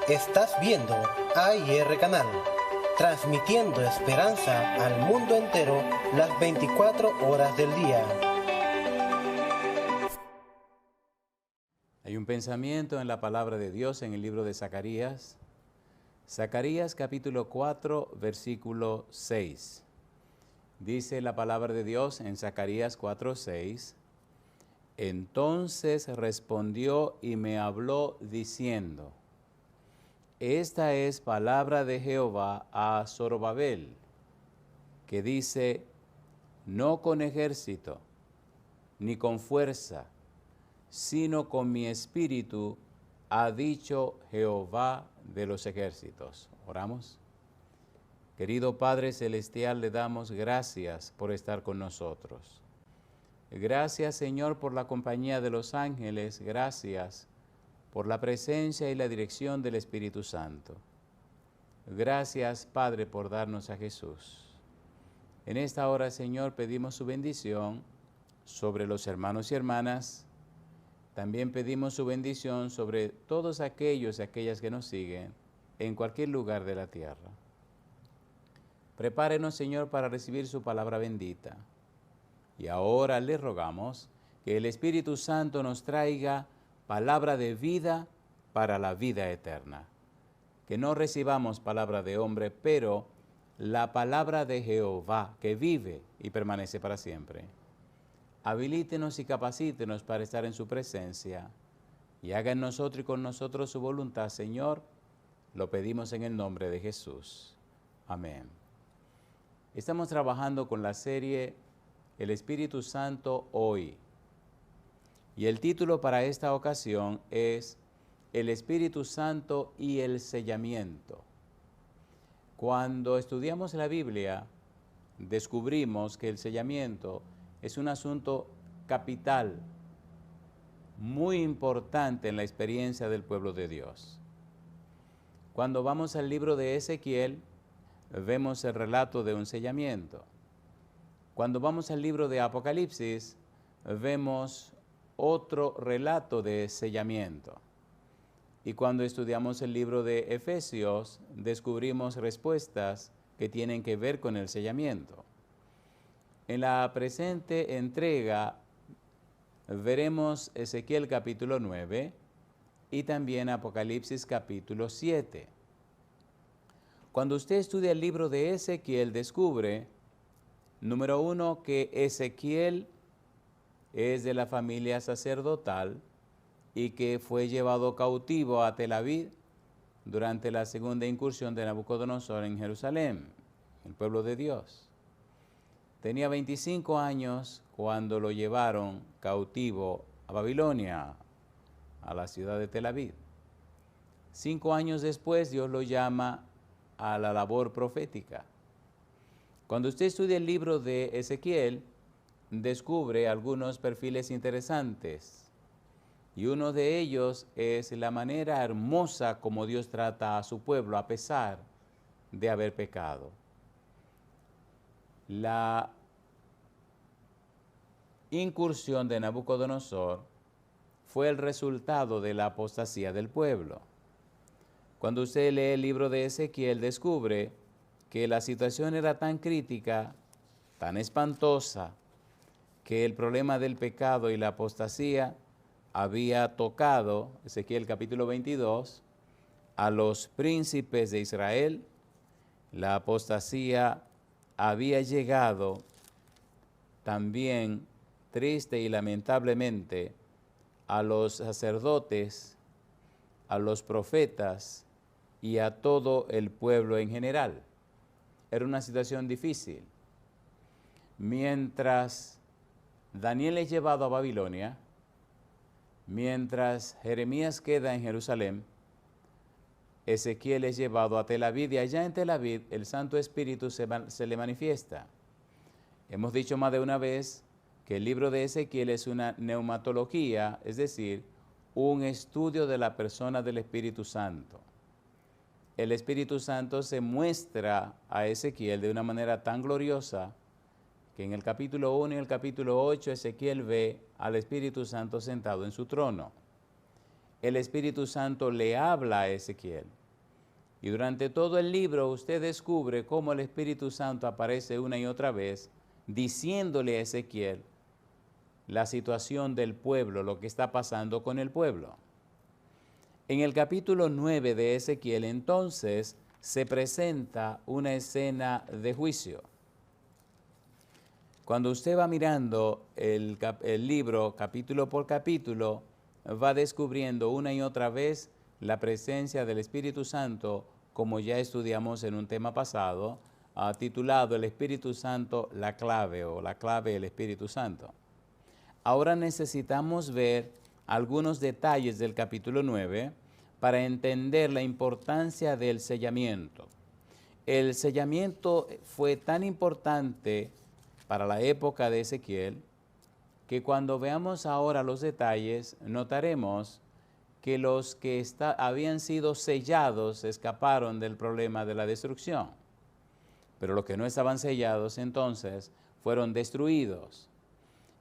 Estás viendo AIR Canal, transmitiendo esperanza al mundo entero las 24 horas del día. Hay un pensamiento en la palabra de Dios en el libro de Zacarías. Zacarías capítulo 4, versículo 6. Dice la palabra de Dios en Zacarías 4, 6. Entonces respondió y me habló diciendo, esta es palabra de Jehová a Zorobabel, que dice, no con ejército, ni con fuerza, sino con mi espíritu, ha dicho Jehová de los ejércitos. Oramos. Querido Padre Celestial, le damos gracias por estar con nosotros. Gracias, Señor, por la compañía de los ángeles. Gracias por la presencia y la dirección del Espíritu Santo. Gracias, Padre, por darnos a Jesús. En esta hora, Señor, pedimos su bendición sobre los hermanos y hermanas. También pedimos su bendición sobre todos aquellos y aquellas que nos siguen en cualquier lugar de la tierra. Prepárenos, Señor, para recibir su palabra bendita. Y ahora le rogamos que el Espíritu Santo nos traiga palabra de vida para la vida eterna. Que no recibamos palabra de hombre, pero la palabra de Jehová, que vive y permanece para siempre. Habilítenos y capacítenos para estar en su presencia, y haga en nosotros y con nosotros su voluntad, Señor. Lo pedimos en el nombre de Jesús. Amén. Estamos trabajando con la serie El Espíritu Santo hoy. Y el título para esta ocasión es El Espíritu Santo y el sellamiento. Cuando estudiamos la Biblia, descubrimos que el sellamiento es un asunto capital, muy importante en la experiencia del pueblo de Dios. Cuando vamos al libro de Ezequiel, vemos el relato de un sellamiento. Cuando vamos al libro de Apocalipsis, vemos otro relato de sellamiento. Y cuando estudiamos el libro de Efesios, descubrimos respuestas que tienen que ver con el sellamiento. En la presente entrega veremos Ezequiel capítulo 9 y también Apocalipsis capítulo 7. Cuando usted estudia el libro de Ezequiel, descubre, número 1, que Ezequiel es de la familia sacerdotal y que fue llevado cautivo a Tel Aviv durante la segunda incursión de Nabucodonosor en Jerusalén, el pueblo de Dios. Tenía 25 años cuando lo llevaron cautivo a Babilonia, a la ciudad de Tel Aviv. 5 años después, Dios lo llama a la labor profética. Cuando usted estudia el libro de Ezequiel, descubre algunos perfiles interesantes. Y uno de ellos es la manera hermosa como Dios trata a su pueblo a pesar de haber pecado. La incursión de Nabucodonosor fue el resultado de la apostasía del pueblo. Cuando usted lee el libro de Ezequiel, descubre que la situación era tan crítica, tan espantosa, que el problema del pecado y la apostasía había tocado, Ezequiel capítulo 22, a los príncipes de Israel. La apostasía había llegado también, triste y lamentablemente, a los sacerdotes, a los profetas y a todo el pueblo en general. Era una situación difícil. Mientras Daniel es llevado a Babilonia, mientras Jeremías queda en Jerusalén, Ezequiel es llevado a Tel Aviv, y allá en Tel Aviv el Santo Espíritu se le manifiesta. Hemos dicho más de una vez que el libro de Ezequiel es una neumatología, es decir, un estudio de la persona del Espíritu Santo. El Espíritu Santo se muestra a Ezequiel de una manera tan gloriosa que en el capítulo 1 y el capítulo 8 Ezequiel ve al Espíritu Santo sentado en su trono. el Espíritu Santo le habla a Ezequiel. Y durante todo el libro usted descubre cómo el Espíritu Santo aparece una y otra vez diciéndole a Ezequiel la situación del pueblo, lo que está pasando con el pueblo. En el capítulo 9 de Ezequiel, entonces, se presenta una escena de juicio. Cuando usted va mirando el libro capítulo por capítulo, va descubriendo una y otra vez la presencia del Espíritu Santo, como ya estudiamos en un tema pasado, titulado El Espíritu Santo, la clave, o la clave del Espíritu Santo. Ahora necesitamos ver algunos detalles del capítulo 9 para entender la importancia del sellamiento. El sellamiento fue tan importante para la época de Ezequiel que cuando veamos ahora los detalles notaremos que los que habían sido sellados escaparon del problema de la destrucción, pero los que no estaban sellados entonces fueron destruidos.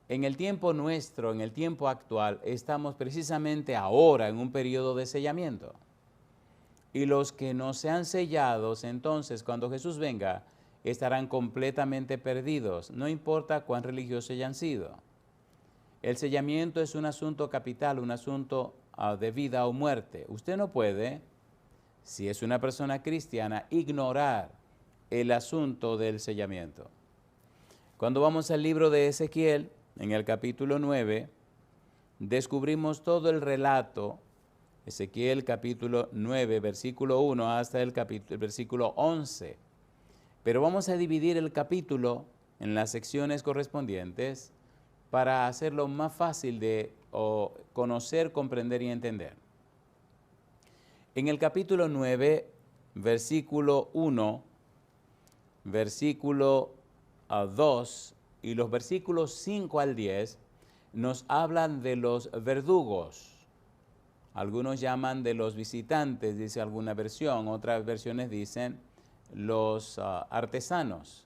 En el tiempo nuestro, en el tiempo actual, estamos precisamente ahora en un periodo de sellamiento. Y los que no sean sellados, entonces, cuando Jesús venga, estarán completamente perdidos, no importa cuán religiosos hayan sido. El sellamiento es un asunto capital, un asunto de vida o muerte. Usted no puede, si es una persona cristiana, ignorar el asunto del sellamiento. Cuando vamos al libro de Ezequiel, en el capítulo 9, descubrimos todo el relato, Ezequiel capítulo 9, versículo 1 hasta el versículo 11. Pero vamos a dividir el capítulo en las secciones correspondientes para hacerlo más fácil de conocer, comprender y entender. En el capítulo 9, versículo 1, versículo 2 y los versículos 5 al 10 nos hablan de los verdugos. Algunos llaman de los visitantes, dice alguna versión, otras versiones dicen los artesanos.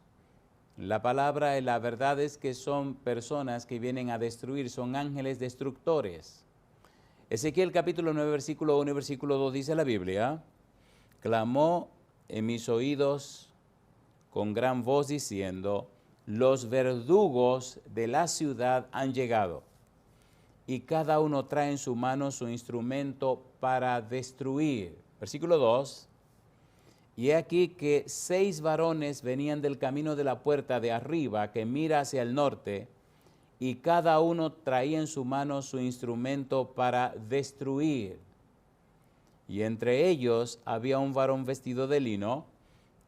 La palabra, la verdad es que son personas que vienen a destruir, son ángeles destructores. Ezequiel capítulo 9, versículo 1 y versículo 2 dice la Biblia: clamó en mis oídos con gran voz diciendo: los verdugos de la ciudad han llegado, y cada uno trae en su mano su instrumento para destruir. Versículo 2. Y he aquí que 6 varones venían del camino de la puerta de arriba que mira hacia el norte, y cada uno traía en su mano su instrumento para destruir. Y entre ellos había un varón vestido de lino,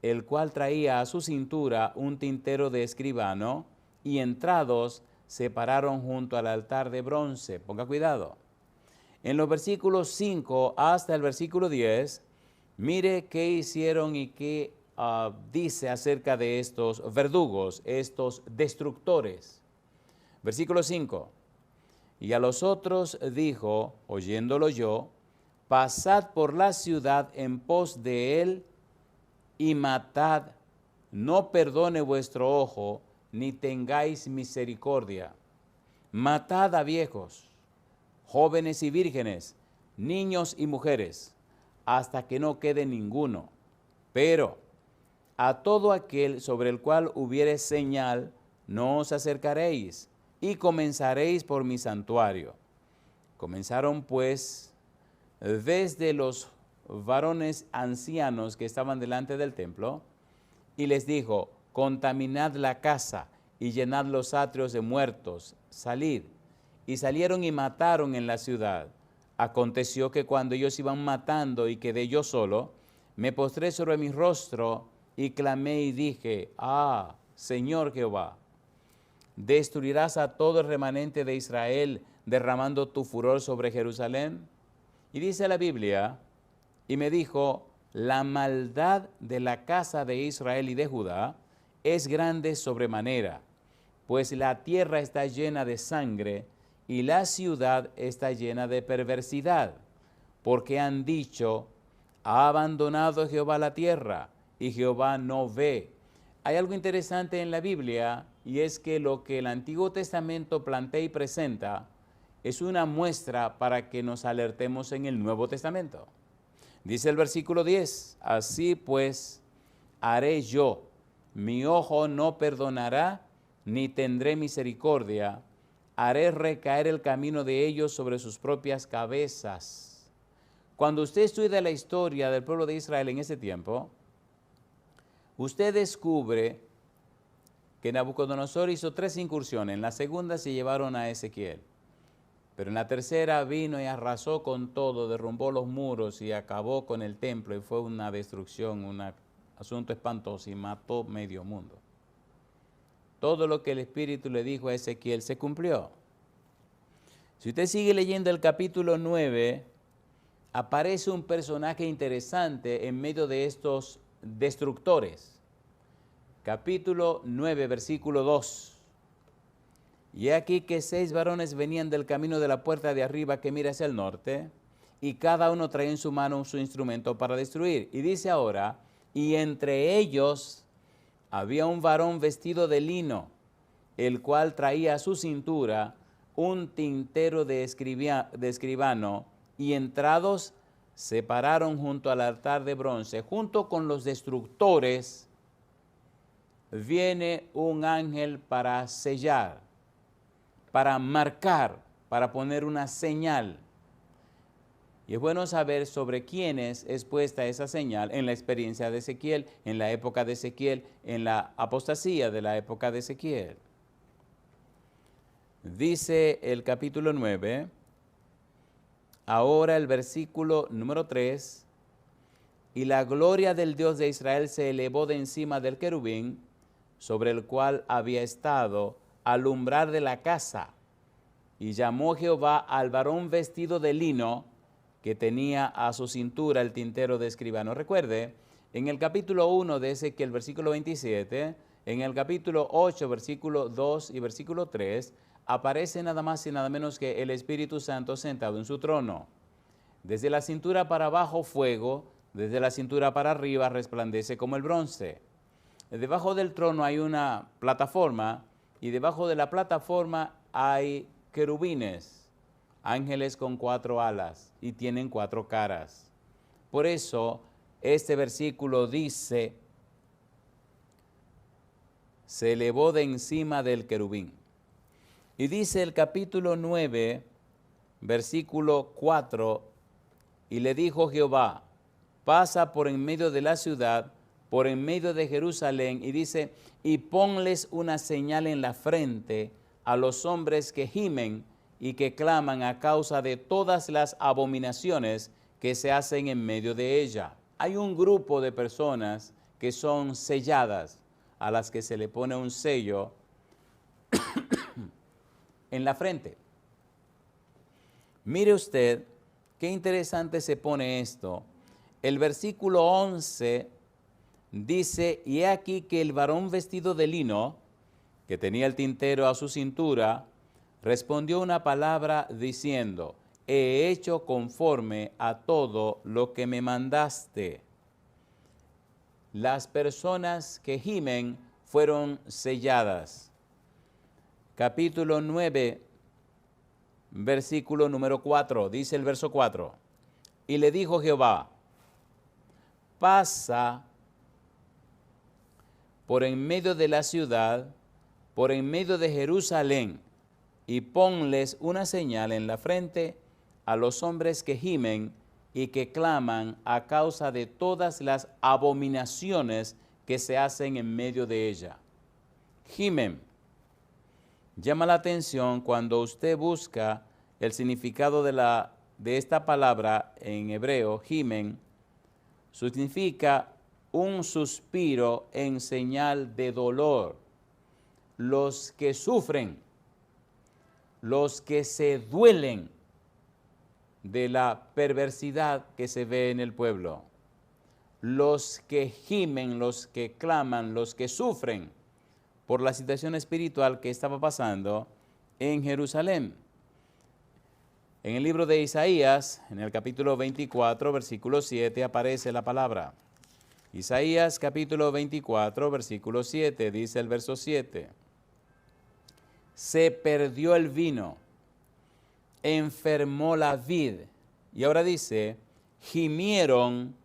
el cual traía a su cintura un tintero de escribano, y entrados se pararon junto al altar de bronce. Ponga cuidado. En los versículos 5 hasta el versículo 10, mire qué hicieron y qué dice acerca de estos verdugos, estos destructores. Versículo 5. Y a los otros dijo, oyéndolo yo: pasad por la ciudad en pos de él y matad, no perdone vuestro ojo, ni tengáis misericordia. Matad a viejos, jóvenes y vírgenes, niños y mujeres, hasta que no quede ninguno. Pero a todo aquel sobre el cual hubiere señal, no os acercaréis, y comenzaréis por mi santuario. Comenzaron pues desde los varones ancianos que estaban delante del templo, y les dijo: contaminad la casa y llenad los atrios de muertos, salid. Y salieron y mataron en la ciudad. Aconteció que cuando ellos iban matando y quedé yo solo, me postré sobre mi rostro y clamé y dije: ah, Señor Jehová, ¿destruirás a todo el remanente de Israel derramando tu furor sobre Jerusalén? Y dice la Biblia: y me dijo: la maldad de la casa de Israel y de Judá es grande sobremanera, pues la tierra está llena de sangre y la ciudad está llena de perversidad, porque han dicho: ha abandonado Jehová la tierra, y Jehová no ve. Hay algo interesante en la Biblia, y es que lo que el Antiguo Testamento plantea y presenta es una muestra para que nos alertemos en el Nuevo Testamento. Dice el versículo 10, así pues haré yo, mi ojo no perdonará, ni tendré misericordia, haré recaer el camino de ellos sobre sus propias cabezas. Cuando usted estudia la historia del pueblo de Israel en ese tiempo, usted descubre que Nabucodonosor hizo 3 incursiones. En la segunda se llevaron a Ezequiel, pero en la tercera vino y arrasó con todo, derrumbó los muros y acabó con el templo, y fue una destrucción, un asunto espantoso, y mató medio mundo. Todo lo que el Espíritu le dijo a Ezequiel se cumplió. Si usted sigue leyendo el capítulo 9, aparece un personaje interesante en medio de estos destructores. Capítulo 9, versículo 2. Y aquí que 6 varones venían del camino de la puerta de arriba que mira hacia el norte, y cada uno traía en su mano su instrumento para destruir. Y dice ahora, y entre ellos había un varón vestido de lino, el cual traía a su cintura un tintero de escribano, y entrados se pararon junto al altar de bronce. Junto con los destructores viene un ángel para sellar, para marcar, para poner una señal. Y es bueno saber sobre quiénes es puesta esa señal en la experiencia de Ezequiel, en la época de Ezequiel, en la apostasía de la época de Ezequiel. Dice el capítulo 9, ahora el versículo número 3, y la gloria del Dios de Israel se elevó de encima del querubín, sobre el cual había estado, al umbral de la casa, y llamó Jehová al varón vestido de lino, que tenía a su cintura el tintero de escribano. Recuerde, en el capítulo 1 de Ezequiel, versículo 27, en el capítulo 8, versículo 2 y versículo 3, aparece nada más y nada menos que el Espíritu Santo sentado en su trono. Desde la cintura para abajo fuego, desde la cintura para arriba resplandece como el bronce. Debajo del trono hay una plataforma, y debajo de la plataforma hay querubines, ángeles con 4 alas, y tienen 4 caras. Por eso este versículo dice, se elevó de encima del querubín. Y dice el capítulo 9, versículo 4, y le dijo Jehová, pasa por en medio de la ciudad, por en medio de Jerusalén, y dice, y ponles una señal en la frente a los hombres que gimen y que claman a causa de todas las abominaciones que se hacen en medio de ella. Hay un grupo de personas que son selladas, a las que se le pone un sello en la frente. Mire usted, qué interesante se pone esto. El versículo 11 dice, y he aquí que el varón vestido de lino, que tenía el tintero a su cintura, respondió una palabra diciendo, he hecho conforme a todo lo que me mandaste. Las personas que gimen fueron selladas. Capítulo 9, versículo número 4, dice el verso 4, y le dijo Jehová, pasa por en medio de la ciudad, por en medio de Jerusalén, y ponles una señal en la frente a los hombres que gimen y que claman a causa de todas las abominaciones que se hacen en medio de ella. Gimen. Llama la atención cuando usted busca el significado de esta palabra en hebreo, gimen, significa un suspiro en señal de dolor. Los que sufren, los que se duelen de la perversidad que se ve en el pueblo, los que gimen, los que claman, los que sufren por la situación espiritual que estaba pasando en Jerusalén. En el libro de Isaías, en el capítulo 24, versículo 7, aparece la palabra. Isaías capítulo 24, versículo 7, dice el verso 7. Se perdió el vino enfermó la vid. Y ahora dice, gimieron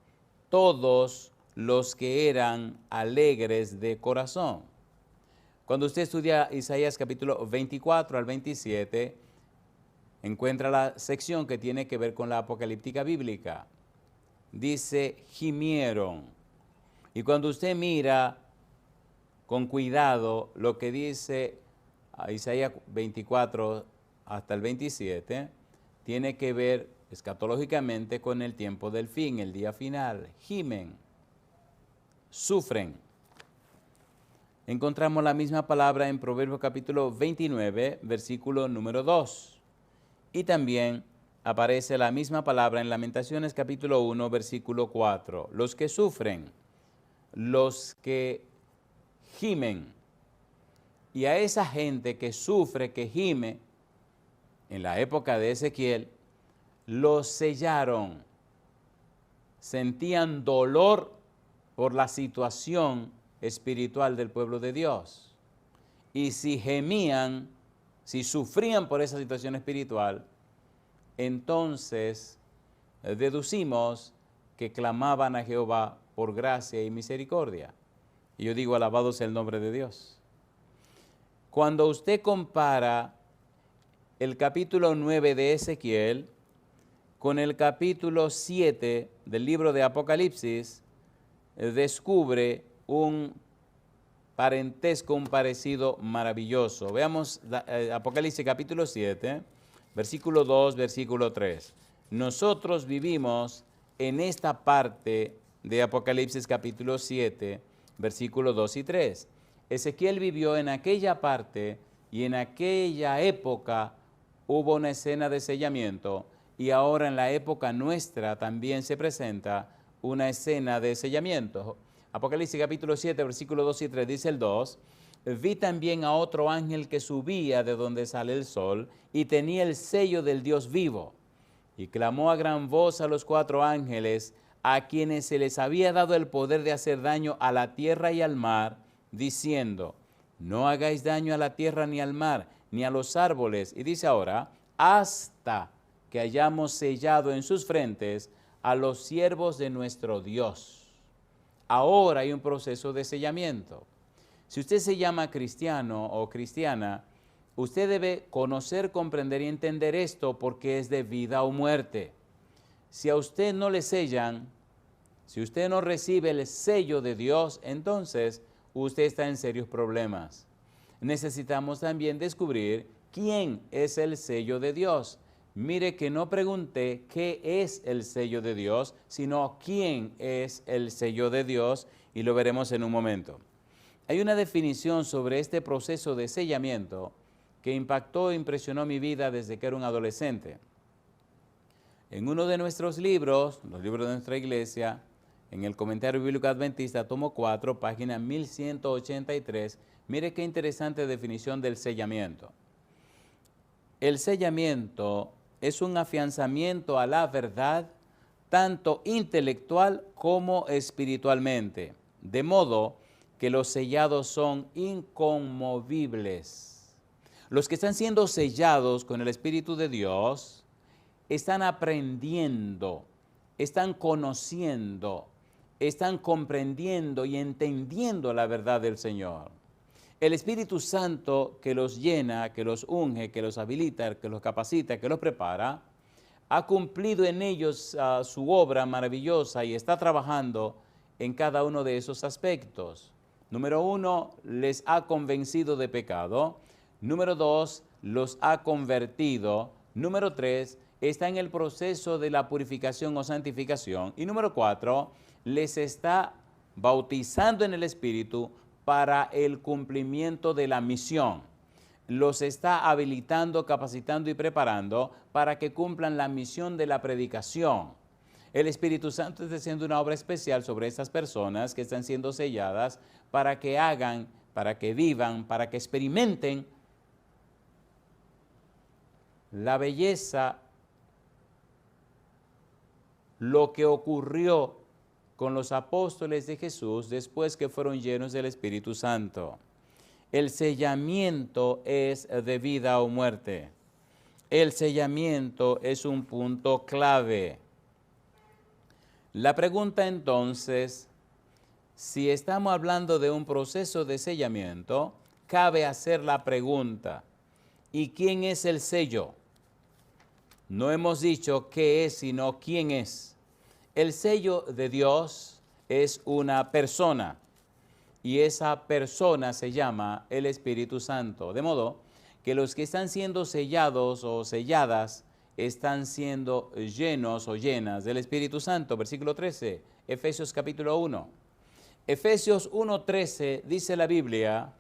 todos los que eran alegres de corazón. Cuando usted estudia Isaías capítulo 24 al 27, encuentra la sección que tiene que ver con la apocalíptica bíblica. Dice, gimieron. Y cuando usted mira con cuidado lo que dice Isaías 24 hasta el 27, tiene que ver escatológicamente con el tiempo del fin, el día final. Gimen, sufren. Encontramos la misma palabra en Proverbios capítulo 29, versículo número 2. Y también aparece la misma palabra en Lamentaciones capítulo 1, versículo 4. Los que sufren, los que gimen. Y a esa gente que sufre, que gime, en la época de Ezequiel, los sellaron. Sentían dolor por la situación espiritual del pueblo de Dios. Y si gemían, si sufrían por esa situación espiritual, entonces deducimos que clamaban a Jehová por gracia y misericordia. Y yo digo, alabado sea el nombre de Dios. Cuando usted compara el capítulo 9 de Ezequiel con el capítulo 7 del libro de Apocalipsis, descubre un parentesco, un parecido maravilloso. Veamos Apocalipsis capítulo 7, versículo 2, versículo 3. Nosotros vivimos en esta parte de Apocalipsis capítulo 7, versículo 2 y 3. Ezequiel vivió en aquella parte y en aquella época hubo una escena de sellamiento, y ahora en la época nuestra también se presenta una escena de sellamiento. Apocalipsis capítulo 7, versículo 2 y 3, dice el 2, vi también a otro ángel que subía de donde sale el sol y tenía el sello del Dios vivo, y clamó a gran voz a los 4 ángeles, a quienes se les había dado el poder de hacer daño a la tierra y al mar, diciendo, no hagáis daño a la tierra ni al mar, ni a los árboles. Y dice ahora, hasta que hayamos sellado en sus frentes a los siervos de nuestro Dios. Ahora hay un proceso de sellamiento. Si usted se llama cristiano o cristiana, usted debe conocer, comprender y entender esto, porque es de vida o muerte. Si a usted no le sellan, si usted no recibe el sello de Dios, entonces usted está en serios problemas. Necesitamos también descubrir quién es el sello de Dios. Mire que no pregunté qué es el sello de Dios, sino quién es el sello de Dios, y lo veremos en un momento. Hay una definición sobre este proceso de sellamiento que impactó e impresionó mi vida desde que era un adolescente. En uno de nuestros libros, los libros de nuestra iglesia, en el Comentario Bíblico Adventista, tomo 4, página 1183, mire qué interesante definición del sellamiento. El sellamiento es un afianzamiento a la verdad, tanto intelectual como espiritualmente, de modo que los sellados son inconmovibles. Los que están siendo sellados con el Espíritu de Dios están aprendiendo, están conociendo, están comprendiendo y entendiendo la verdad del Señor. El Espíritu Santo que los llena, que los unge, que los habilita, que los capacita, que los prepara, ha cumplido en ellos su obra maravillosa y está trabajando en cada uno de esos aspectos. Número 1, les ha convencido de pecado. Número 2, los ha convertido. Número 3, está en el proceso de la purificación o santificación. Y número 4, les está bautizando en el Espíritu para el cumplimiento de la misión. Los está habilitando, capacitando y preparando para que cumplan la misión de la predicación. El Espíritu Santo está haciendo una obra especial sobre estas personas que están siendo selladas para que hagan, para que vivan, para que experimenten la belleza, lo que ocurrió con los apóstoles de Jesús después que fueron llenos del Espíritu Santo. El sellamiento es de vida o muerte. El sellamiento es un punto clave. La pregunta entonces, si estamos hablando de un proceso de sellamiento, cabe hacer la pregunta, ¿y quién es el sello? No hemos dicho qué es, sino quién es. El sello de Dios es una persona y esa persona se llama el Espíritu Santo. De modo que los que están siendo sellados o selladas están siendo llenos o llenas del Espíritu Santo. Versículo 13, Efesios capítulo 1. Efesios 1:13 dice la Biblia,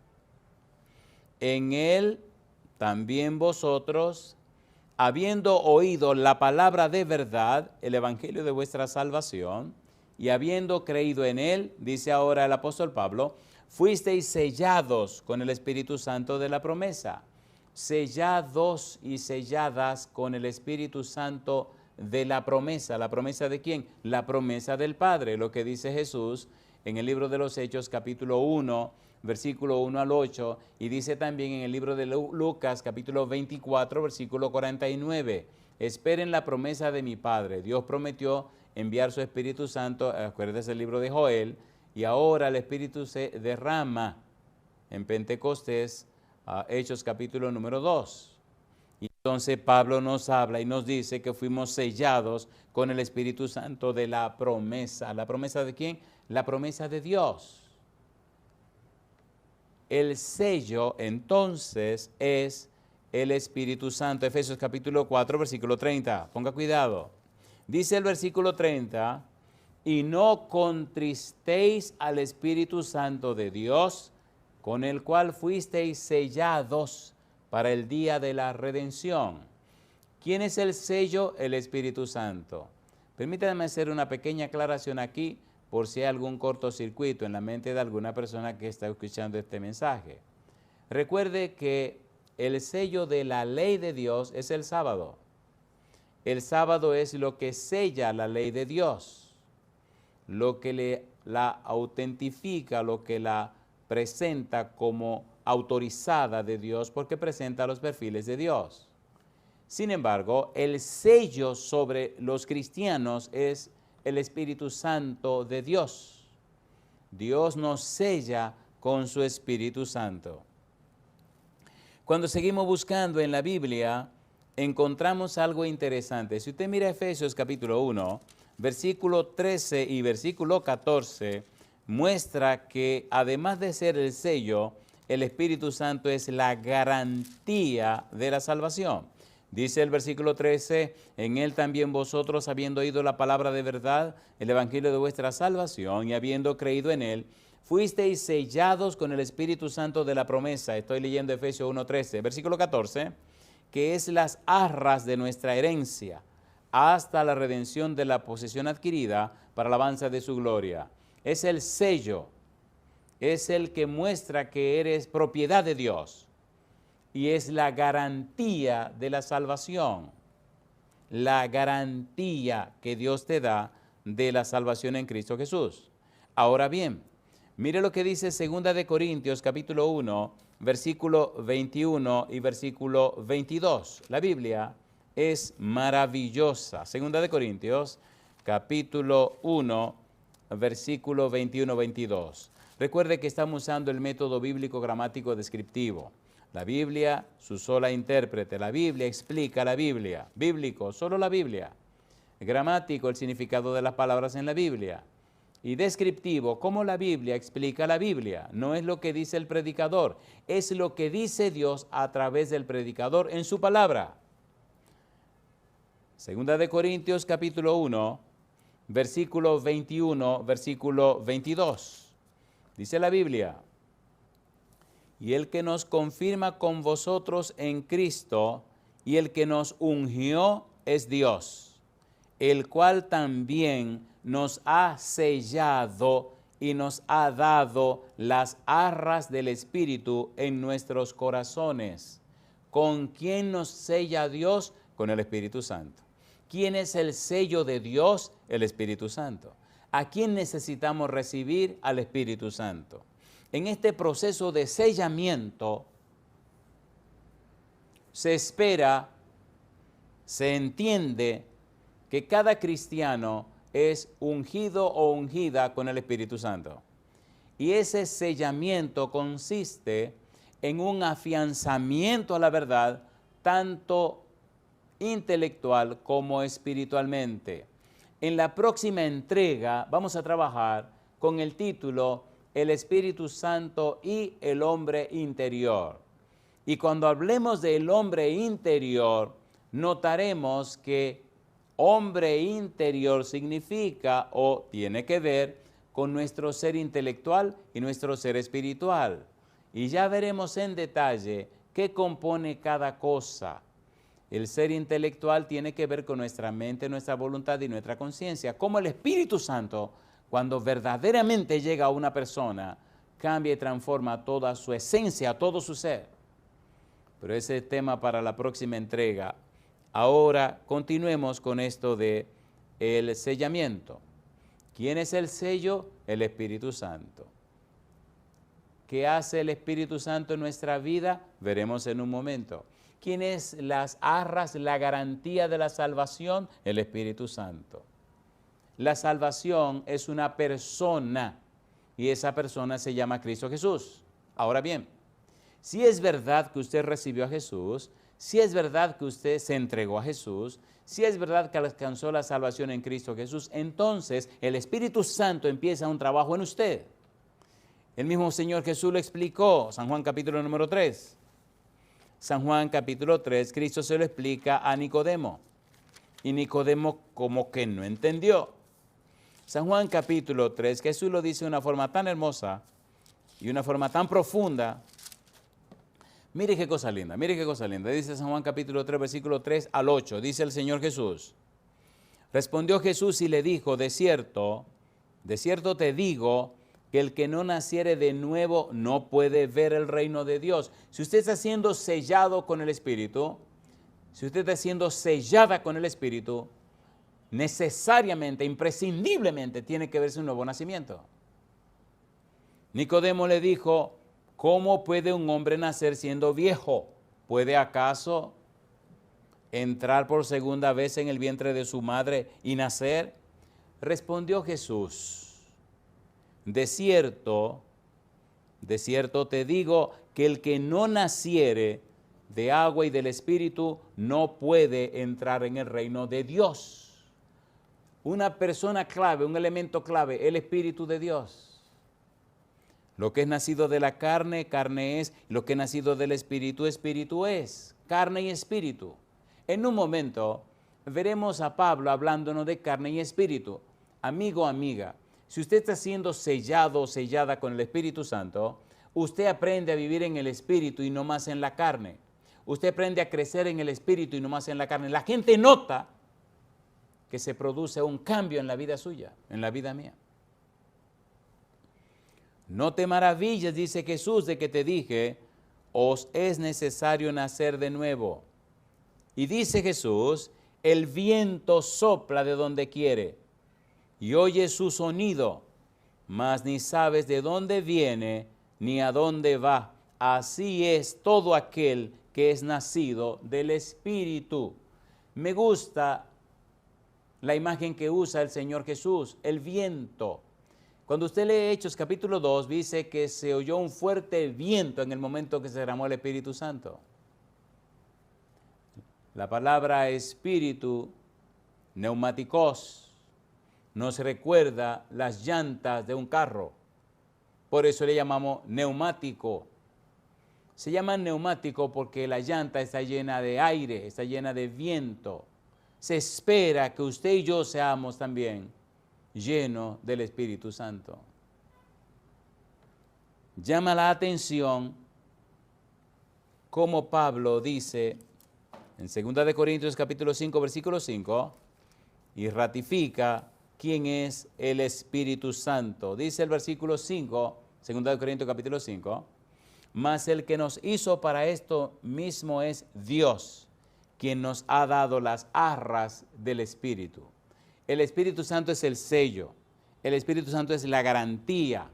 en él también vosotros, habiendo oído la palabra de verdad, el evangelio de vuestra salvación, y habiendo creído en él, dice ahora el apóstol Pablo, fuisteis sellados con el Espíritu Santo de la promesa. Sellados y selladas con el Espíritu Santo de la promesa. ¿La promesa de quién? La promesa del Padre, lo que dice Jesús en el libro de los Hechos, capítulo 1, versículo 1 al 8, y dice también en el libro de Lucas, capítulo 24, versículo 49, esperen la promesa de mi Padre. Dios prometió enviar su Espíritu Santo, acuérdense el libro de Joel, y ahora el Espíritu se derrama en Pentecostés, Hechos capítulo número 2. Y entonces Pablo nos habla y nos dice que fuimos sellados con el Espíritu Santo de la promesa. ¿La promesa de quién? La promesa de Dios. El sello entonces es el Espíritu Santo. Efesios capítulo 4, versículo 30. Ponga cuidado. Dice el versículo 30, y no contristéis al Espíritu Santo de Dios, con el cual fuisteis sellados para el día de la redención. ¿Quién es el sello? El Espíritu Santo. Permítanme hacer una pequeña aclaración aquí, por si hay algún cortocircuito en la mente de alguna persona que está escuchando este mensaje. Recuerde que el sello de la ley de Dios es el sábado. El sábado es lo que sella la ley de Dios, lo que la autentifica, lo que la presenta como autorizada de Dios, porque presenta los perfiles de Dios. Sin embargo, el sello sobre los cristianos es el Espíritu Santo de Dios. Dios nos sella con su Espíritu Santo. Cuando seguimos buscando en la Biblia, encontramos algo interesante. Si usted mira Efesios capítulo 1, versículo 13 y versículo 14, muestra que además de ser el sello, el Espíritu Santo es la garantía de la salvación. Dice el versículo 13, en él también vosotros, habiendo oído la palabra de verdad, el evangelio de vuestra salvación, y habiendo creído en él, fuisteis sellados con el Espíritu Santo de la promesa. Estoy leyendo Efesios 1:13. Versículo 14, que es las arras de nuestra herencia, hasta la redención de la posesión adquirida para la alabanza de su gloria. Es el sello, es el que muestra que eres propiedad de Dios. Y es la garantía de la salvación, la garantía que Dios te da de la salvación en Cristo Jesús. Ahora bien, mire lo que dice 2 de Corintios capítulo 1, versículo 21 y versículo 22. La Biblia es maravillosa. 2 de Corintios capítulo 1, versículo 21-22. Recuerde que estamos usando el método bíblico gramático descriptivo. La Biblia, su sola intérprete. La Biblia explica la Biblia. Bíblico, solo la Biblia. Gramático, el significado de las palabras en la Biblia. Y descriptivo, cómo la Biblia explica la Biblia. No es lo que dice el predicador, es lo que dice Dios a través del predicador en su palabra. 2 de Corintios capítulo 1, versículo 21, versículo 22. Dice la Biblia, y el que nos confirma con vosotros en Cristo, y el que nos ungió es Dios, el cual también nos ha sellado y nos ha dado las arras del Espíritu en nuestros corazones. ¿Con quién nos sella Dios? Con el Espíritu Santo. ¿Quién es el sello de Dios? El Espíritu Santo. ¿A quién necesitamos recibir? Al Espíritu Santo. En este proceso de sellamiento se espera se entiende que cada cristiano es ungido o ungida con el Espíritu Santo. Y ese sellamiento consiste en un afianzamiento a la verdad, tanto intelectual como espiritualmente. En la próxima entrega vamos a trabajar con el título El Espíritu Santo y el hombre interior. Y cuando hablemos del hombre interior, notaremos que hombre interior significa o tiene que ver con nuestro ser intelectual y nuestro ser espiritual. Y ya veremos en detalle qué compone cada cosa. El ser intelectual tiene que ver con nuestra mente, nuestra voluntad y nuestra conciencia. Como el Espíritu Santo, cuando verdaderamente llega a una persona, cambia y transforma toda su esencia, todo su ser. Pero ese es tema para la próxima entrega. Ahora continuemos con esto de el sellamiento. ¿Quién es el sello? El Espíritu Santo. ¿Qué hace el Espíritu Santo en nuestra vida? Veremos en un momento. ¿Quién es las arras, la garantía de la salvación? El Espíritu Santo. La salvación es una persona y esa persona se llama Cristo Jesús. Ahora bien, si es verdad que usted recibió a Jesús, si es verdad que usted se entregó a Jesús, si es verdad que alcanzó la salvación en Cristo Jesús, entonces el Espíritu Santo empieza un trabajo en usted. El mismo Señor Jesús lo explicó, San Juan capítulo número 3. San Juan capítulo 3, Cristo se lo explica a Nicodemo. Y Nicodemo como que no entendió. San Juan capítulo 3, Jesús lo dice de una forma tan hermosa y una forma tan profunda. Mire qué cosa linda, mire qué cosa linda. Dice San Juan capítulo 3, versículo 3 al 8. Dice el Señor Jesús. Respondió Jesús y le dijo, de cierto te digo, que el que no naciere de nuevo no puede ver el reino de Dios. Si usted está siendo sellado con el Espíritu, si usted está siendo sellada con el Espíritu, necesariamente, imprescindiblemente, tiene que verse un nuevo nacimiento. Nicodemo le dijo, ¿cómo puede un hombre nacer siendo viejo? ¿Puede acaso entrar por segunda vez en el vientre de su madre y nacer? Respondió Jesús. De cierto te digo que el que no naciere de agua y del Espíritu no puede entrar en el reino de Dios. Una persona clave, un elemento clave, el Espíritu de Dios. Lo que es nacido de la carne, carne es. Lo que es nacido del Espíritu, Espíritu es. Carne y Espíritu. En un momento veremos a Pablo hablándonos de carne y Espíritu. Amigo, amiga. Si usted está siendo sellado o sellada con el Espíritu Santo, usted aprende a vivir en el Espíritu y no más en la carne. Usted aprende a crecer en el Espíritu y no más en la carne. La gente nota que se produce un cambio en la vida suya, en la vida mía. No te maravilles, dice Jesús, de que te dije, os es necesario nacer de nuevo. Y dice Jesús, el viento sopla de donde quiere y oyes su sonido, mas ni sabes de dónde viene ni a dónde va. Así es todo aquel que es nacido del Espíritu. Me gusta la imagen que usa el Señor Jesús, el viento. Cuando usted lee Hechos capítulo 2, dice que se oyó un fuerte viento en el momento que se derramó el Espíritu Santo. La palabra espíritu, neumáticos, nos recuerda las llantas de un carro. Por eso le llamamos neumático. Se llama neumático porque la llanta está llena de aire, está llena de viento. Se espera que usted y yo seamos también llenos del Espíritu Santo. Llama la atención como Pablo dice en 2 Corintios capítulo 5, versículo 5, y ratifica quién es el Espíritu Santo. Dice el versículo 5, 2 Corintios capítulo 5, mas el que nos hizo para esto mismo es Dios, quien nos ha dado las arras del Espíritu. El Espíritu Santo es el sello, el Espíritu Santo es la garantía.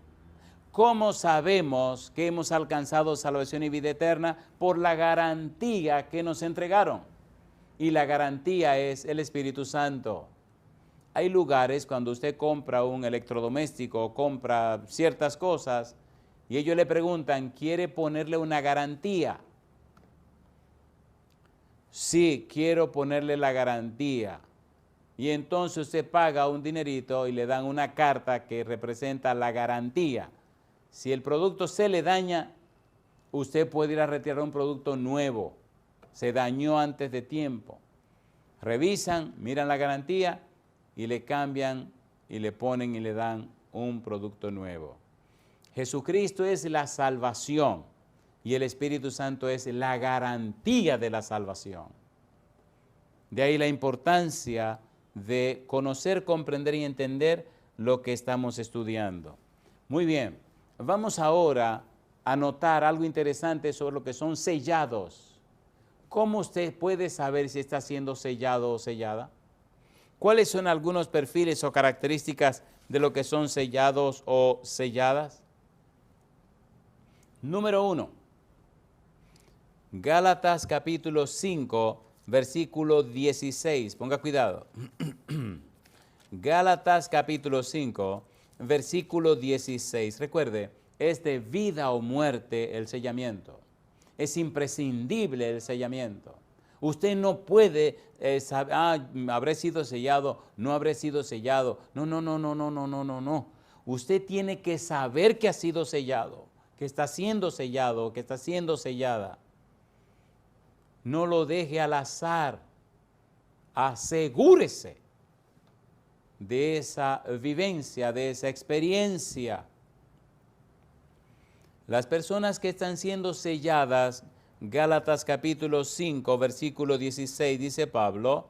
¿Cómo sabemos que hemos alcanzado salvación y vida eterna? Por la garantía que nos entregaron. y la garantía es el Espíritu Santo. Hay lugares cuando usted compra un electrodoméstico o compra ciertas cosas y ellos le preguntan, ¿quiere ponerle una garantía? Sí, quiero ponerle la garantía. Y entonces usted paga un dinerito y le dan una carta que representa la garantía. Si el producto se le daña, usted puede ir a retirar un producto nuevo. Se dañó antes de tiempo. Revisan, miran la garantía y le cambian y le ponen y le dan un producto nuevo. Jesucristo es la salvación y el Espíritu Santo es la garantía de la salvación. De ahí la importancia de conocer, comprender y entender lo que estamos estudiando. Muy bien, vamos ahora a notar algo interesante sobre lo que son sellados. ¿Cómo usted puede saber si está siendo sellado o sellada? ¿Cuáles son algunos perfiles o características de lo que son sellados o selladas? Número 1, Gálatas capítulo 5, versículo 16. Ponga cuidado. Gálatas capítulo 5, versículo 16. Recuerde, es de vida o muerte el sellamiento. Es imprescindible el sellamiento. Usted no puede saber, habré sido sellado, no habré sido sellado. No. Usted tiene que saber que ha sido sellado, que está siendo sellado, que está siendo sellada. No lo deje al azar. Asegúrese de esa vivencia, de esa experiencia. Las personas que están siendo selladas, Gálatas capítulo 5, versículo 16, dice Pablo,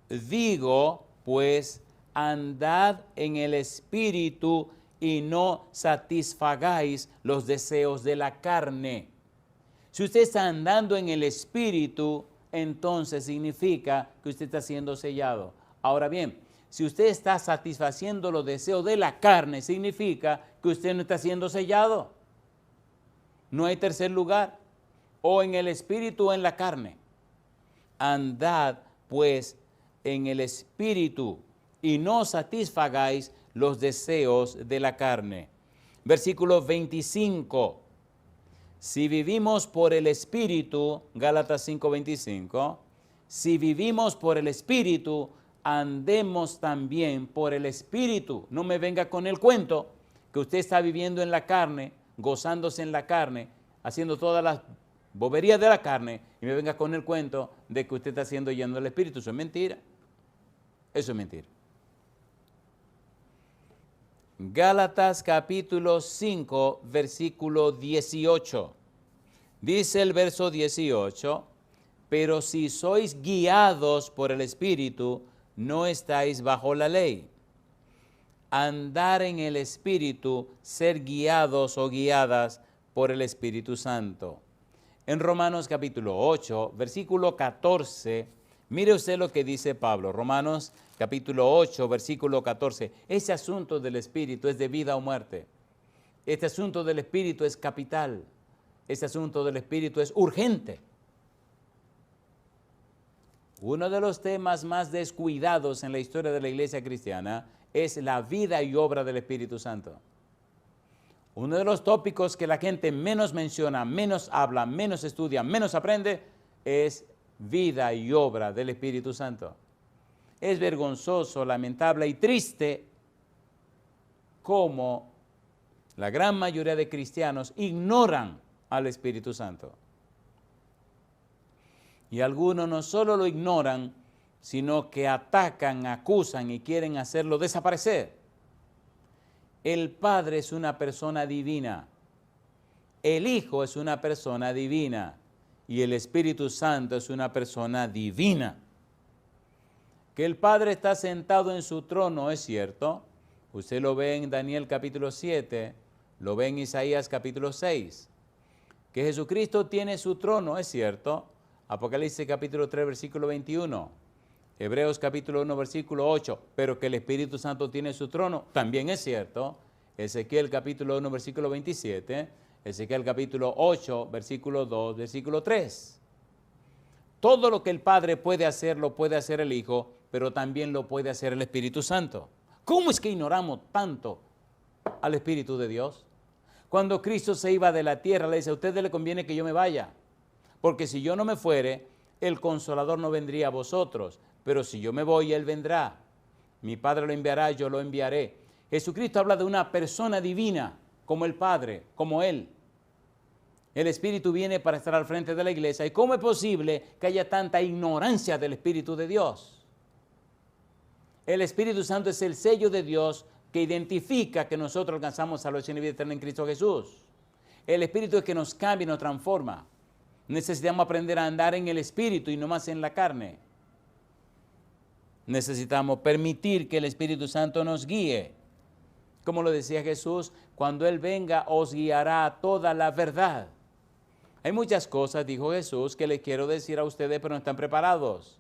digo, pues, andad en el Espíritu y no satisfagáis los deseos de la carne. Si usted está andando en el Espíritu, entonces significa que usted está siendo sellado. Ahora bien, si usted está satisfaciendo los deseos de la carne, significa que usted no está siendo sellado. No hay tercer lugar, o en el Espíritu o en la carne. Andad pues en el Espíritu y no satisfagáis los deseos de la carne. Versículo 25. Si vivimos por el Espíritu, Gálatas 5:25, si vivimos por el Espíritu, andemos también por el Espíritu. No me venga con el cuento que usted está viviendo en la carne, gozándose en la carne, haciendo todas las boberías de la carne, y me venga con el cuento de que usted está siendo lleno del Espíritu. Eso es mentira. Eso es mentira. Gálatas capítulo 5, versículo 18. Dice el verso 18, pero si sois guiados por el Espíritu, no estáis bajo la ley. Andar en el Espíritu, ser guiados o guiadas por el Espíritu Santo. En Romanos capítulo 8, versículo 14, mire usted lo que dice Pablo. Romanos capítulo 8, versículo 14. Ese asunto del Espíritu es de vida o muerte. Este asunto del Espíritu es capital. Este asunto del Espíritu es urgente. Uno de los temas más descuidados en la historia de la iglesia cristiana es la vida y obra del Espíritu Santo. Uno de los tópicos que la gente menos menciona, menos habla, menos estudia, menos aprende, es vida y obra del Espíritu Santo. Es vergonzoso, lamentable y triste cómo la gran mayoría de cristianos ignoran al Espíritu Santo. Y algunos no solo lo ignoran, sino que atacan, acusan y quieren hacerlo desaparecer. El Padre es una persona divina, el Hijo es una persona divina y el Espíritu Santo es una persona divina. Que el Padre está sentado en su trono es cierto. Usted lo ve en Daniel capítulo 7, lo ve en Isaías capítulo 6. Que Jesucristo tiene su trono es cierto. Apocalipsis capítulo 3, versículo 21. Hebreos capítulo 1, versículo 8. Pero que el Espíritu Santo tiene su trono también es cierto. Ezequiel capítulo 1, versículo 27. Ezequiel capítulo 8, versículo 2, versículo 3. Todo lo que el Padre puede hacer, lo puede hacer el Hijo, pero también lo puede hacer el Espíritu Santo. ¿Cómo es que ignoramos tanto al Espíritu de Dios? Cuando Cristo se iba de la tierra, le dice, a ustedes les conviene que yo me vaya, porque si yo no me fuere, el Consolador no vendría a vosotros, pero si yo me voy, Él vendrá. Mi Padre lo enviará, yo lo enviaré. Jesucristo habla de una persona divina, como el Padre, como Él. El Espíritu viene para estar al frente de la iglesia. ¿Y cómo es posible que haya tanta ignorancia del Espíritu de Dios? El Espíritu Santo es el sello de Dios que identifica que nosotros alcanzamos salvación y vida eterna en Cristo Jesús. El Espíritu es que nos cambia y nos transforma. Necesitamos aprender a andar en el Espíritu y no más en la carne. Necesitamos permitir que el Espíritu Santo nos guíe. Como lo decía Jesús, cuando Él venga os guiará a toda la verdad. Hay muchas cosas, dijo Jesús, que les quiero decir a ustedes, pero no están preparados.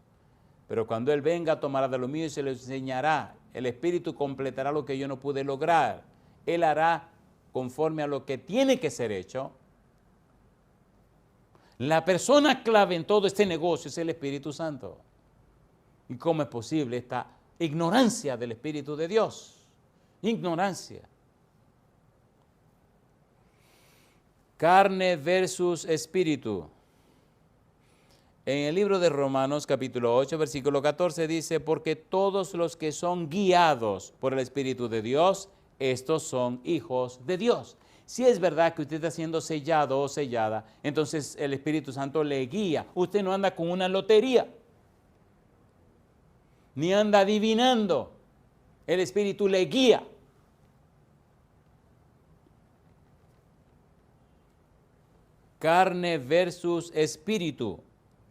Pero cuando Él venga, tomará de lo mío y se lo enseñará. El Espíritu completará lo que yo no pude lograr. Él hará conforme a lo que tiene que ser hecho. La persona clave en todo este negocio es el Espíritu Santo. ¿Y cómo es posible esta ignorancia del Espíritu de Dios? Ignorancia. Carne versus espíritu. En el libro de Romanos capítulo 8, versículo 14 dice, porque todos los que son guiados por el Espíritu de Dios, estos son hijos de Dios. Si es verdad que usted está siendo sellado o sellada, entonces el Espíritu Santo le guía. Usted no anda con una lotería, ni anda adivinando. El Espíritu le guía. Carne versus espíritu.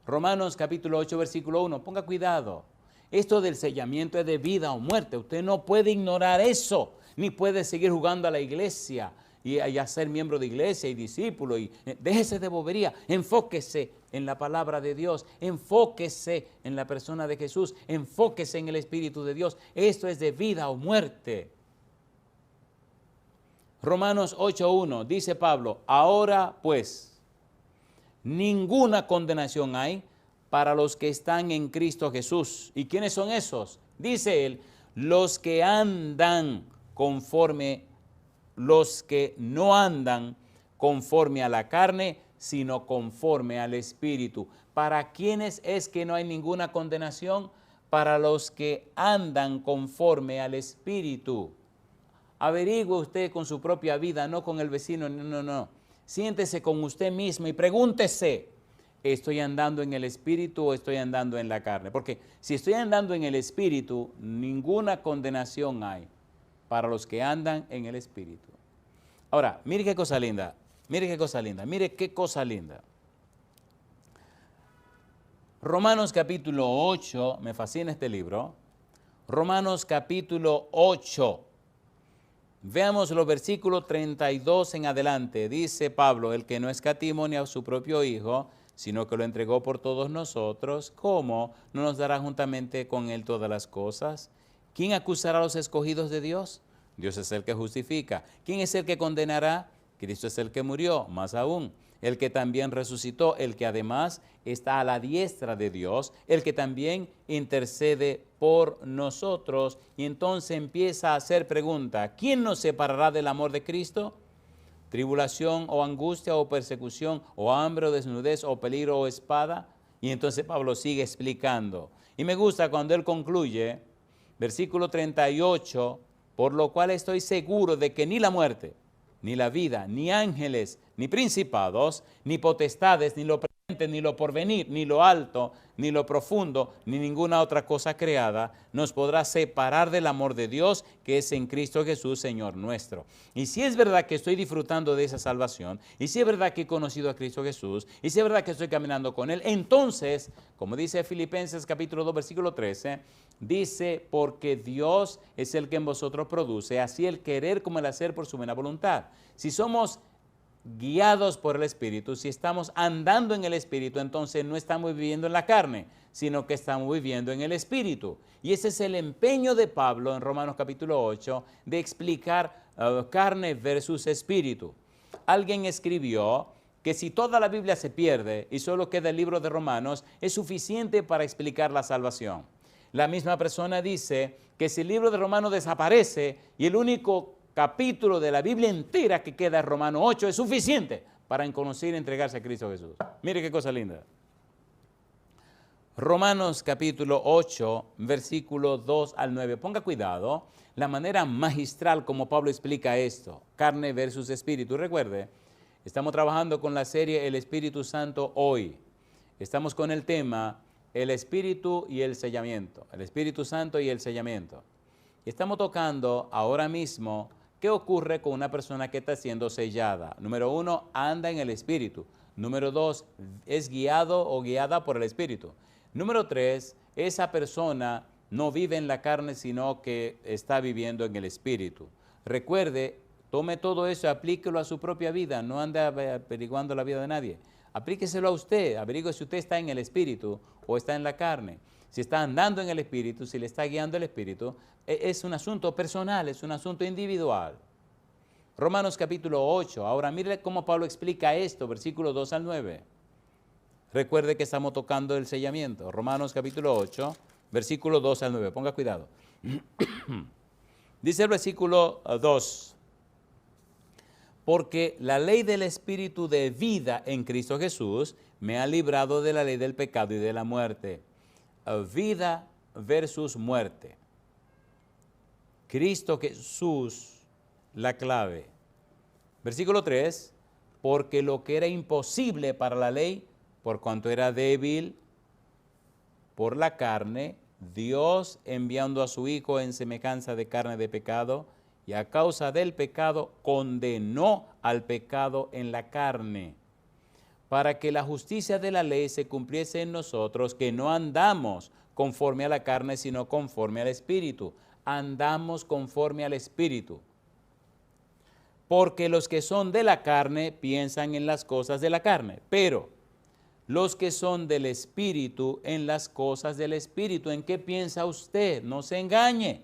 Romanos capítulo 8, versículo 1. Ponga cuidado. Esto del sellamiento es de vida o muerte. Usted no puede ignorar eso, ni puede seguir jugando a la iglesia y a ser miembro de iglesia y discípulo. Y déjese de bobería. Enfóquese en la palabra de Dios. Enfóquese en la persona de Jesús. Enfóquese en el Espíritu de Dios. Esto es de vida o muerte. Romanos 8:1 dice Pablo, ahora pues, ninguna condenación hay para los que están en Cristo Jesús. ¿Y quiénes son esos? Dice él, los que andan conforme, los que no andan conforme a la carne, sino conforme al Espíritu. ¿Para quiénes es que no hay ninguna condenación? Para los que andan conforme al Espíritu. Averigüe usted con su propia vida, no con el vecino, no. Siéntese con usted mismo y pregúntese, ¿estoy andando en el Espíritu o estoy andando en la carne? Porque si estoy andando en el Espíritu, ninguna condenación hay para los que andan en el Espíritu. Ahora, mire qué cosa linda, mire qué cosa linda, mire qué cosa linda. Romanos capítulo 8, me fascina este libro. Romanos capítulo 8. Veamos los versículos 32 en adelante. Dice Pablo, el que no escatimó ni a su propio Hijo, sino que lo entregó por todos nosotros, ¿cómo no nos dará juntamente con él todas las cosas? ¿Quién acusará a los escogidos de Dios? Dios es el que justifica. ¿Quién es el que condenará? Cristo es el que murió, más aún, el que también resucitó, el que además está a la diestra de Dios, el que también intercede por nosotros. Y entonces empieza a hacer pregunta, ¿quién nos separará del amor de Cristo? ¿Tribulación o angustia o persecución o hambre o desnudez o peligro o espada? Y entonces Pablo sigue explicando. Y me gusta cuando él concluye, versículo 38, por lo cual estoy seguro de que ni la muerte, ni la vida, ni ángeles, ni principados, ni potestades, ni lo presente, ni lo porvenir, ni lo alto, ni lo profundo, ni ninguna otra cosa creada, nos podrá separar del amor de Dios que es en Cristo Jesús, Señor nuestro. Y si es verdad que estoy disfrutando de esa salvación, y si es verdad que he conocido a Cristo Jesús, y si es verdad que estoy caminando con Él, entonces, como dice Filipenses capítulo 2, versículo 13, dice, porque Dios es el que en vosotros produce, así el querer como el hacer por su buena voluntad. Si somos guiados por el Espíritu, si estamos andando en el Espíritu, entonces no estamos viviendo en la carne, sino que estamos viviendo en el Espíritu. Y ese es el empeño de Pablo en Romanos capítulo 8, de explicar carne versus Espíritu. Alguien escribió que si toda la Biblia se pierde y solo queda el libro de Romanos, es suficiente para explicar la salvación. La misma persona dice que si el libro de Romanos desaparece y el único capítulo de la Biblia entera que queda es Romanos 8, es suficiente para conocer y entregarse a Cristo Jesús. Mire qué cosa linda. Romanos capítulo 8, versículo 2 al 9. Ponga cuidado la manera magistral como Pablo explica esto, carne versus espíritu. Recuerde, estamos trabajando con la serie El Espíritu Santo hoy. Estamos con el tema el Espíritu y el sellamiento, el Espíritu Santo y el sellamiento. Estamos tocando ahora mismo qué ocurre con una persona que está siendo sellada. Número 1, anda en el Espíritu. Número 2, es guiado o guiada por el Espíritu. Número 3, esa persona no vive en la carne, sino que está viviendo en el Espíritu. Recuerde, tome todo eso y aplíquelo a su propia vida, no ande averiguando la vida de nadie. Aplíqueselo a usted, averigüe si usted está en el Espíritu o está en la carne. Si está andando en el Espíritu, si le está guiando el Espíritu, es un asunto personal, es un asunto individual. Romanos capítulo 8, ahora mire cómo Pablo explica esto, versículos 2 al 9. Recuerde que estamos tocando el sellamiento. Romanos capítulo 8, versículo 2 al 9. Ponga cuidado. Dice el versículo 2. Porque la ley del Espíritu de vida en Cristo Jesús me ha librado de la ley del pecado y de la muerte. Vida versus muerte. Cristo Jesús, la clave. Versículo 3. Porque lo que era imposible para la ley, por cuanto era débil por la carne, Dios enviando a su Hijo en semejanza de carne de pecado, y a causa del pecado condenó al pecado en la carne, para que la justicia de la ley se cumpliese en nosotros, que no andamos conforme a la carne, sino conforme al Espíritu. Andamos conforme al Espíritu. Porque los que son de la carne piensan en las cosas de la carne, pero los que son del Espíritu en las cosas del Espíritu. ¿En qué piensa usted? No se engañe.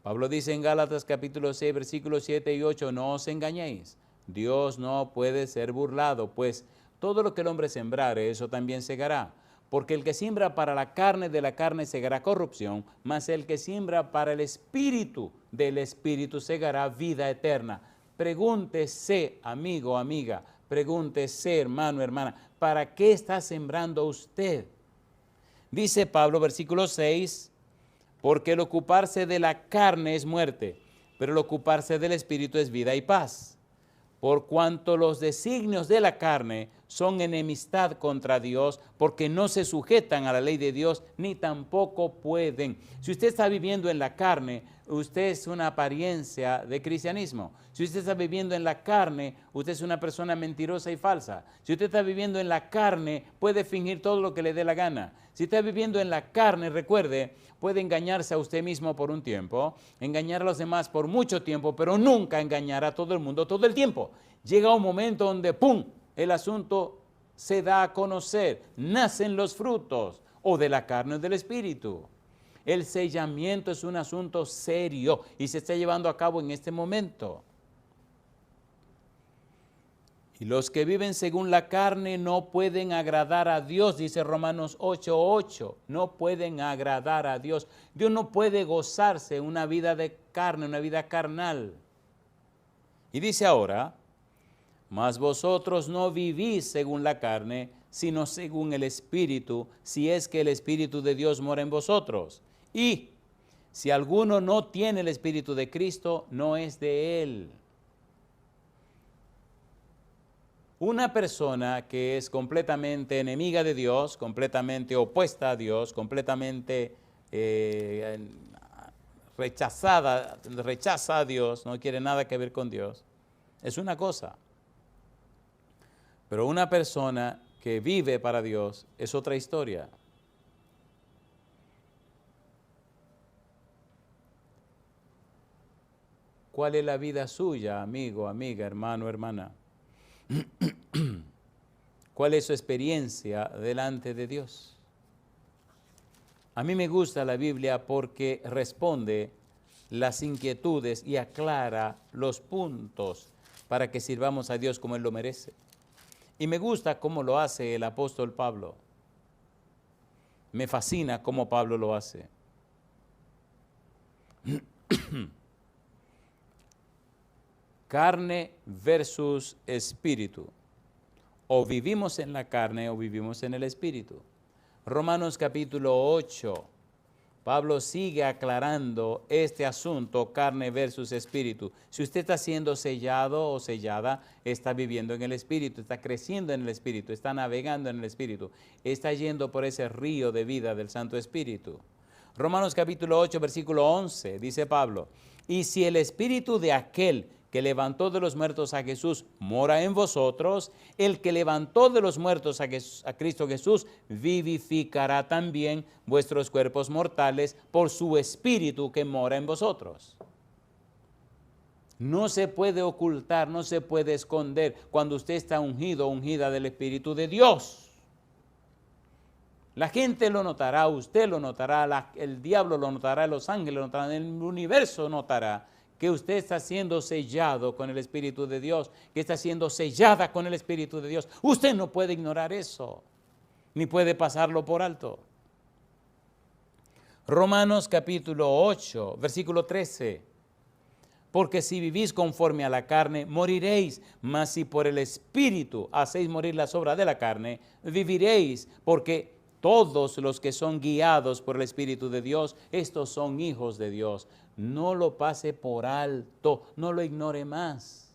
Pablo dice en Gálatas capítulo 6, versículos 7 y 8, no os engañéis, Dios no puede ser burlado, pues todo lo que el hombre sembrare, eso también segará. Porque el que siembra para la carne, de la carne segará corrupción, mas el que siembra para el Espíritu, del Espíritu segará vida eterna. Pregúntese, amigo, amiga, pregúntese, hermano, hermana, ¿para qué está sembrando usted? Dice Pablo, versículo 6, porque el ocuparse de la carne es muerte, pero el ocuparse del Espíritu es vida y paz. Por cuanto los designios de la carne son enemistad contra Dios, porque no se sujetan a la ley de Dios, ni tampoco pueden. Si usted está viviendo en la carne, usted es una apariencia de cristianismo. Si usted está viviendo en la carne, usted es una persona mentirosa y falsa. Si usted está viviendo en la carne, puede fingir todo lo que le dé la gana. Si está viviendo en la carne, recuerde, puede engañarse a usted mismo por un tiempo, engañar a los demás por mucho tiempo, pero nunca engañar a todo el mundo todo el tiempo. Llega un momento donde, ¡pum!, el asunto se da a conocer, nacen los frutos, o de la carne o del Espíritu. El sellamiento es un asunto serio y se está llevando a cabo en este momento. Y los que viven según la carne no pueden agradar a Dios, dice Romanos 8:8. No pueden agradar a Dios. Dios no puede gozarse una vida de carne, una vida carnal. Y dice ahora, mas vosotros no vivís según la carne, sino según el Espíritu, si es que el Espíritu de Dios mora en vosotros. Y si alguno no tiene el Espíritu de Cristo, no es de él. Una persona que es completamente enemiga de Dios, completamente opuesta a Dios, completamente rechaza a Dios, no quiere nada que ver con Dios, es una cosa. Pero una persona que vive para Dios es otra historia. ¿Cuál es la vida suya, amigo, amiga, hermano, hermana? ¿Cuál es su experiencia delante de Dios? A mí me gusta la Biblia porque responde las inquietudes y aclara los puntos para que sirvamos a Dios como Él lo merece. Y me gusta cómo lo hace el apóstol Pablo. Me fascina cómo Pablo lo hace. Carne versus espíritu. O vivimos en la carne o vivimos en el espíritu. Romanos capítulo 8. Pablo sigue aclarando este asunto, carne versus espíritu. Si usted está siendo sellado o sellada, está viviendo en el espíritu, está creciendo en el espíritu, está navegando en el espíritu, está yendo por ese río de vida del Santo Espíritu. Romanos capítulo 8, versículo 11, dice Pablo, y si el espíritu de aquel que levantó de los muertos a Jesús mora en vosotros, el que levantó de los muertos a Cristo Jesús vivificará también vuestros cuerpos mortales por su espíritu que mora en vosotros. No se puede ocultar, no se puede esconder cuando usted está ungido o ungida del Espíritu de Dios. La gente lo notará, usted lo notará, el diablo lo notará, los ángeles lo notarán, el universo notará que usted está siendo sellado con el Espíritu de Dios, que está siendo sellada con el Espíritu de Dios. Usted no puede ignorar eso, ni puede pasarlo por alto. Romanos capítulo 8, versículo 13. Porque si vivís conforme a la carne, moriréis, mas si por el Espíritu hacéis morir las obras de la carne, viviréis, porque todos los que son guiados por el Espíritu de Dios, estos son hijos de Dios. No lo pase por alto, no lo ignore más.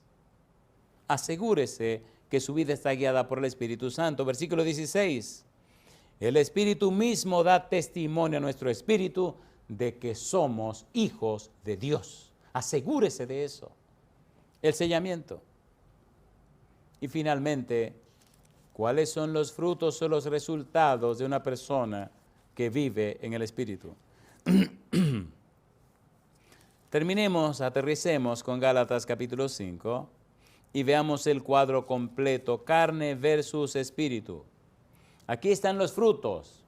Asegúrese que su vida está guiada por el Espíritu Santo. Versículo 16. El Espíritu mismo da testimonio a nuestro espíritu de que somos hijos de Dios. Asegúrese de eso. El sellamiento. Y finalmente, ¿cuáles son los frutos o los resultados de una persona que vive en el Espíritu? Aterricemos con Gálatas capítulo 5 y veamos el cuadro completo, carne versus espíritu. Aquí están los frutos.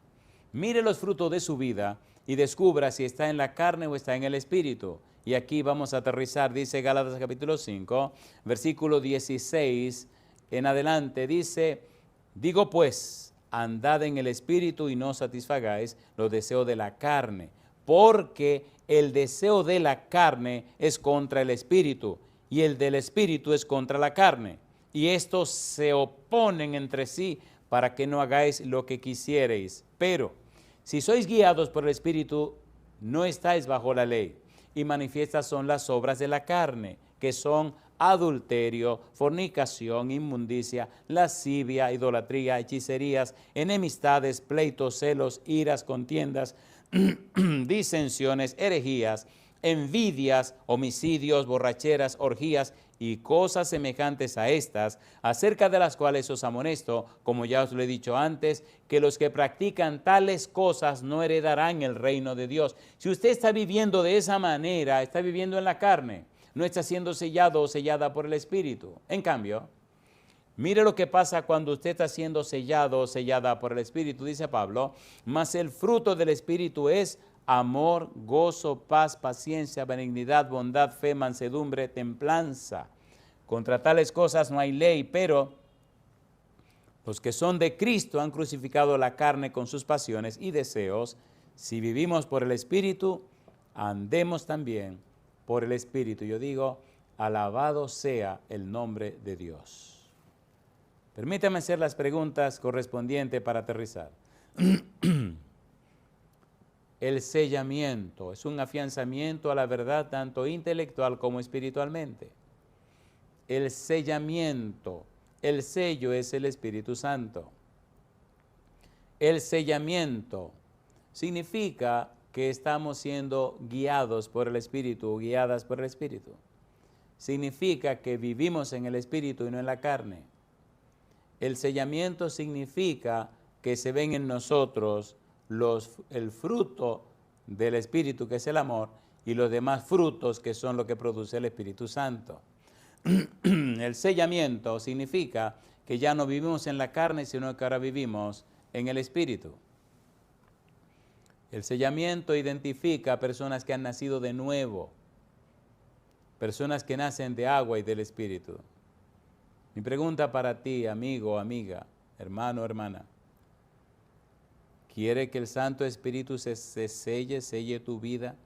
Mire los frutos de su vida y descubra si está en la carne o está en el espíritu. Y aquí vamos a aterrizar, dice Gálatas capítulo 5, versículo 16 en adelante, dice, digo pues, andad en el espíritu y no satisfagáis los deseos de la carne, porque el deseo de la carne es contra el espíritu y el del espíritu es contra la carne. Y estos se oponen entre sí para que no hagáis lo que quisiereis. Pero si sois guiados por el espíritu, no estáis bajo la ley. Y manifiestas son las obras de la carne, que son adulterio, fornicación, inmundicia, lascivia, idolatría, hechicerías, enemistades, pleitos, celos, iras, contiendas, disensiones, herejías, envidias, homicidios, borracheras, orgías y cosas semejantes a estas, acerca de las cuales os amonesto, como ya os lo he dicho antes, que los que practican tales cosas no heredarán el reino de Dios. Si usted está viviendo de esa manera, está viviendo en la carne, no está siendo sellado o sellada por el Espíritu. En cambio, mire lo que pasa cuando usted está siendo sellado o sellada por el Espíritu, dice Pablo, mas el fruto del Espíritu es amor, gozo, paz, paciencia, benignidad, bondad, fe, mansedumbre, templanza. Contra tales cosas no hay ley, pero los que son de Cristo han crucificado la carne con sus pasiones y deseos. Si vivimos por el Espíritu, andemos también por el Espíritu. Yo digo, alabado sea el nombre de Dios. Permítame hacer las preguntas correspondientes para aterrizar. El sellamiento es un afianzamiento a la verdad tanto intelectual como espiritualmente. El sellamiento, el sello es el Espíritu Santo. El sellamiento significa que estamos siendo guiados por el Espíritu o guiadas por el Espíritu. Significa que vivimos en el Espíritu y no en la carne. El sellamiento significa que se ven en nosotros el fruto del Espíritu, que es el amor, y los demás frutos, que son lo que produce el Espíritu Santo. El sellamiento significa que ya no vivimos en la carne, sino que ahora vivimos en el Espíritu. El sellamiento identifica a personas que han nacido de nuevo, personas que nacen de agua y del Espíritu. Mi pregunta para ti, amigo, amiga, hermano, hermana. ¿Quiere que el Santo Espíritu se selle tu vida,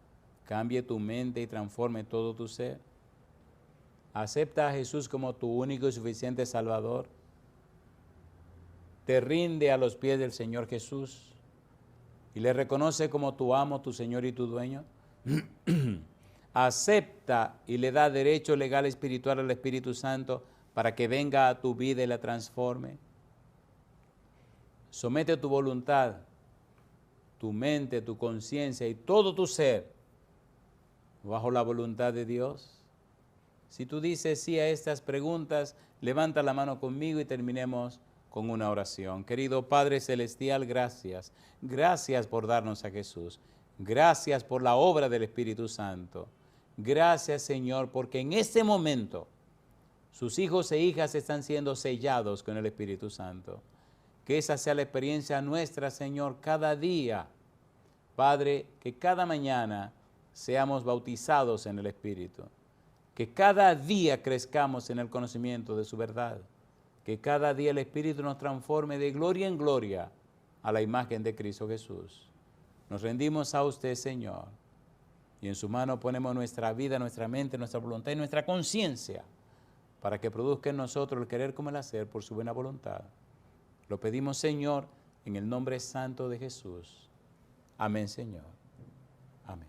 cambie tu mente y transforme todo tu ser? ¿Acepta a Jesús como tu único y suficiente Salvador? ¿Te rinde a los pies del Señor Jesús y le reconoce como tu amo, tu Señor y tu dueño? ¿Acepta y le da derecho legal espiritual al Espíritu Santo para que venga a tu vida y la transforme? Somete tu voluntad, tu mente, tu conciencia y todo tu ser bajo la voluntad de Dios. Si tú dices sí a estas preguntas, levanta la mano conmigo y terminemos con una oración. Querido Padre Celestial, gracias. Gracias por darnos a Jesús. Gracias por la obra del Espíritu Santo. Gracias, Señor, porque en este momento sus hijos e hijas están siendo sellados con el Espíritu Santo. Que esa sea la experiencia nuestra, Señor, cada día. Padre, que cada mañana seamos bautizados en el Espíritu. Que cada día crezcamos en el conocimiento de su verdad. Que cada día el Espíritu nos transforme de gloria en gloria a la imagen de Cristo Jesús. Nos rendimos a usted, Señor, y en su mano ponemos nuestra vida, nuestra mente, nuestra voluntad y nuestra conciencia para que produzca en nosotros el querer como el hacer por su buena voluntad. Lo pedimos, Señor, en el nombre santo de Jesús. Amén, Señor. Amén.